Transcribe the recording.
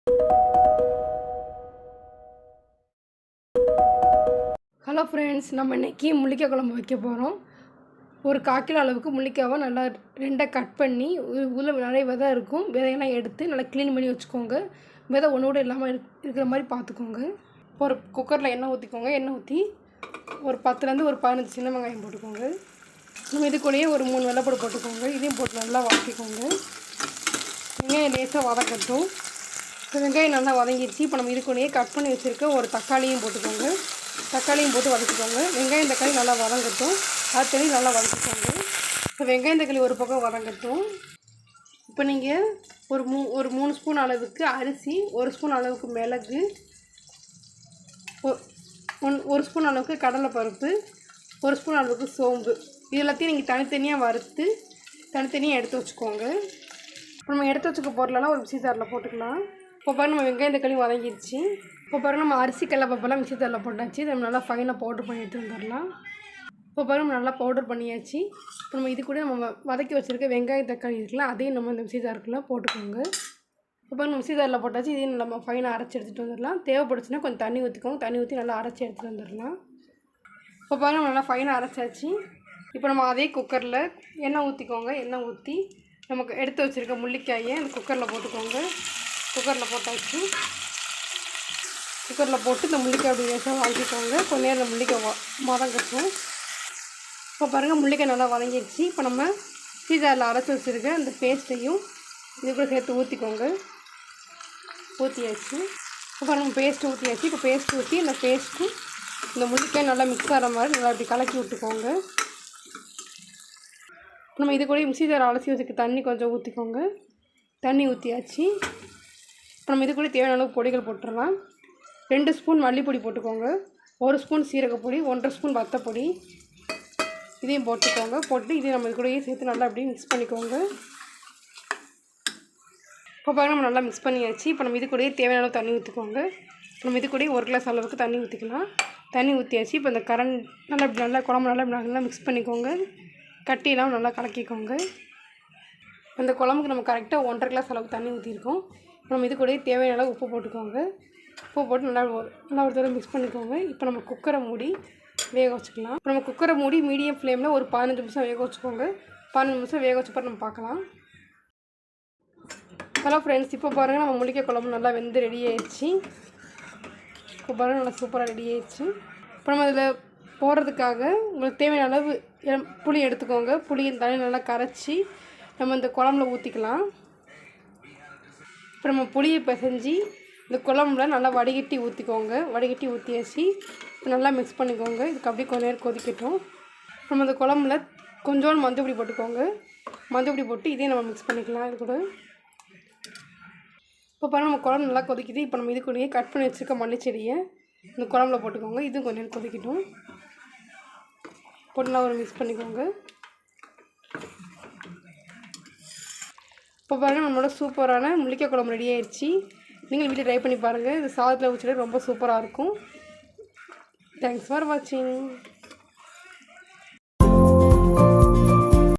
Hello friends, நம்ம இன்றைக்கி முள்ளிக்காய் குழம்பு வைக்க போகிறோம். ஒரு 1/4 கிலோ அளவுக்கு முள்ளிக்காவை நல்லா 2 கட் பண்ணி உள்ள நிறைய விதை இருக்கும், விதையெல்லாம் எடுத்து நல்லா க்ளீன் பண்ணி வச்சுக்கோங்க. விதை ஒன்று கூட இல்லாமல் இருக்கிற மாதிரி பார்த்துக்கோங்க. ஒரு குக்கரில் எண்ணெய் ஊற்றிக்கோங்க. எண்ணெய் ஊற்றி ஒரு 10லேருந்து ஒரு 15 சின்ன வெங்காயம் போட்டுக்கோங்க. நம்ம இது கூடயே ஒரு 3 வெள்ளைப்பூடு போட்டுக்கோங்க. இதையும் போட்டு நல்லா வதக்கிக்கோங்க. வெங்காயம் லேசாக வதக்கட்டும். வெங்காயம் நல்லா வதங்கிடுச்சு. இப்போ நம்ம இது கூடயே கட் பண்ணி வச்சுருக்க ஒரு தக்காளியும் போட்டுக்கோங்க. தக்காளியும் போட்டு வதக்கிக்கோங்க. வெங்காயம் தக்காளி நல்லா வதங்கட்டும். அது நல்லா வதக்கிக்கோங்க. இப்போ வெங்காயம் தக்காளி ஒரு பக்கம் வதங்கட்டும். இப்போ நீங்கள் ஒரு 3 ஸ்பூன் அளவுக்கு அரிசி, 1 ஸ்பூன் அளவுக்கு மிளகு, 1 ஸ்பூன் அளவுக்கு கடலைப்பருப்பு, 1 ஸ்பூன் அளவுக்கு சோம்பு, இது எல்லாத்தையும் நீங்கள் தனித்தனியாக வறுத்து தனித்தனியாக எடுத்து வச்சுக்கோங்க. இப்போ நம்ம எடுத்து வச்சுக்க பொருளெல்லாம் ஒரு மிக்ஸி ஜாரில் போட்டுக்கலாம். இப்போ பாருங்கள், நம்ம வெங்காயம் தக்காளி வதங்கிடுச்சு. இப்போ பாருங்கள், நம்ம அரிசி கடலைப்பருப்பெல்லாம் மிக்ஸி ஜாரில் போட்டாச்சு. இதை நம்ம நல்லா ஃபைனாக பவுடர் பண்ணி எடுத்து வந்துடலாம். இப்போ பாருங்கள், நம்ம நல்லா பவுடர் பண்ணியாச்சு. இப்போ நம்ம இது கூட நம்ம வதக்கி வச்சுருக்க வெங்காயம் தக்காளி இருக்குல்ல, அதையும் நம்ம இந்த மிக்ஸி ஜாருக்குள்ளே போட்டுக்கோங்க. இப்போ பாருங்கள், மிக்ஸி ஜாரில் போட்டாச்சு. இதையும் நம்ம ஃபைனாக அரைச்சி எடுத்துகிட்டு வந்துடலாம். தேவைப்படுச்சுன்னா கொஞ்சம் தண்ணி ஊற்றிக்கோங்க. தண்ணி ஊற்றி நல்லா அரைச்சி எடுத்துகிட்டு வந்துடலாம். இப்போ பாருங்கள், நம்ம நல்லா ஃபைனாக அரைச்சாச்சு. இப்போ நம்ம அதே குக்கரில் எண்ணெய் ஊற்றிக்கோங்க. எண்ணெய் ஊற்றி நமக்கு எடுத்து வச்சுருக்க முள்ளிக்காயை அந்த குக்கரில் போட்டுக்கோங்க. குக்கரில் போட்டாச்சு. குக்கரில் போட்டு இந்த முள்ளிக்காய் அப்படி லேசாக வதக்கிக்கோங்க. கொஞ்ச நேரம் இந்த முள்ளிக்காய் வதங்கட்டும். இப்போ பாருங்கள், முள்ளிக்காய் நல்லா வதங்கிடுச்சு. இப்போ நம்ம சீஜாரில் அரைச்சி வச்சுருக்க அந்த பேஸ்ட்டையும் இது கூட சேர்த்து ஊற்றிக்கோங்க. ஊற்றியாச்சு. இப்போ நம்ம பேஸ்ட்டு ஊற்றியாச்சு. இப்போ பேஸ்ட்டு ஊற்றி இந்த பேஸ்ட்டு இந்த முள்ளிக்காய் நல்லா மிக்ஸ் ஆகிற மாதிரி நல்லா அப்படி கலக்கி விட்டுக்கோங்க. நம்ம இது கூட மிக்ஸி ஜார் அலசி வச்சுக்க தண்ணி கொஞ்சம் ஊற்றிக்கோங்க. தண்ணி ஊற்றியாச்சு. இப்போ நம்ம இது கூட தேவையான அளவு பொடிகள் போட்டுடலாம். 2 ஸ்பூன் மல்லிப்பொடி போட்டுக்கோங்க. 1 ஸ்பூன் சீரகப்பொடி, 1.5 ஸ்பூன் வத்தப்பொடி, இதையும் போட்டுக்கோங்க. போட்டு இதையும் நம்ம இது கூடயே சேர்த்து நல்லா அப்படியே மிக்ஸ் பண்ணிக்கோங்க. இப்போ பாருங்கள், நம்ம நல்லா மிக்ஸ் பண்ணியாச்சு. இப்போ நம்ம இது கூடயே தேவையான அளவு தண்ணி ஊற்றிக்கோங்க. நம்ம இது கூடயே 1 கிளாஸ் அளவுக்கு தண்ணி ஊற்றிக்கலாம். தண்ணி ஊற்றியாச்சு. இப்போ இந்த நல்லா இப்படி நல்லா குழம்பு நல்லா மிக்ஸ் பண்ணிக்கோங்க. கட்டியெல்லாம் நல்லா கலக்கிக்கோங்க. அந்த குழம்புக்கு நம்ம கரெக்டாக 1.5 கிளாஸ் அளவுக்கு தண்ணி ஊற்றிருக்கோம். நம்ம இது கூடயே தேவையான அளவு உப்பு போட்டுக்கோங்க. உப்பு போட்டு நல்லா ஒரு தடவை மிக்ஸ் பண்ணிக்கோங்க. இப்போ நம்ம குக்கரை மூடி வேக வச்சுக்கலாம். இப்போ நம்ம குக்கரை மூடி மீடியம் ஃப்ளேமில் ஒரு 15 நிமிஷம் வேக வச்சுக்கோங்க. 15 நிமிஷம் வேக வச்சப்பறம் நம்ம பார்க்கலாம். ஹலோ ஃப்ரெண்ட்ஸ், இப்போ பாருங்கள், நம்ம முள்ளிக்காய் குழம்பு நல்லா வெந்து ரெடி ஆயிடுச்சு. இப்போ பாருங்கள், நல்லா சூப்பராக ரெடி ஆயிடுச்சு. இப்போ நம்ம இதில் போடுறதுக்காக உங்களுக்கு தேவையான அளவு புளி எடுத்துக்கோங்க. புளியின் தண்ணி நல்லா கரைச்சி நம்ம இந்த குழம்புல ஊற்றிக்கலாம். இப்போ நம்ம புளியை பிசைஞ்சு இந்த குழம்புல நல்லா வடிகட்டி ஊற்றிக்கோங்க. வடிகட்டி ஊற்றியாச்சு. நல்லா மிக்ஸ் பண்ணிக்கோங்க. இதுக்கு அப்படியே கொஞ்ச நேரம் கொதிக்கட்டும். நம்ம இந்த குழம்புல கொஞ்சோண்டு மஞ்சள் போட்டுக்கோங்க. மஞ்சள் போட்டு இதையும் நம்ம மிக்ஸ் பண்ணிக்கலாம். இது கூட இப்போ பாருங்கள், நம்ம குழம்பு நல்லா கொதிக்குது. இப்போ நம்ம இது கூடயே கட் பண்ணி வச்சுருக்க மல்லிச்செடியை இந்த குழம்புல போட்டுக்கோங்க. இதுவும் கொஞ்சம் நேரம் கொதிக்கட்டும். போட்டு நல்லா மிக்ஸ் பண்ணிக்கோங்க. இப்போ பாருங்கள், நம்மளோட சூப்பரான முள்ளிக்காய் குழம்பு ரெடி ஆயிடுச்சு. நீங்கள் வீட்டில் ட்ரை பண்ணி பாருங்கள். இது சாதத்தில் வச்சுட்டு ரொம்ப சூப்பராக இருக்கும். தேங்க்ஸ் ஃபார் வாட்சிங்.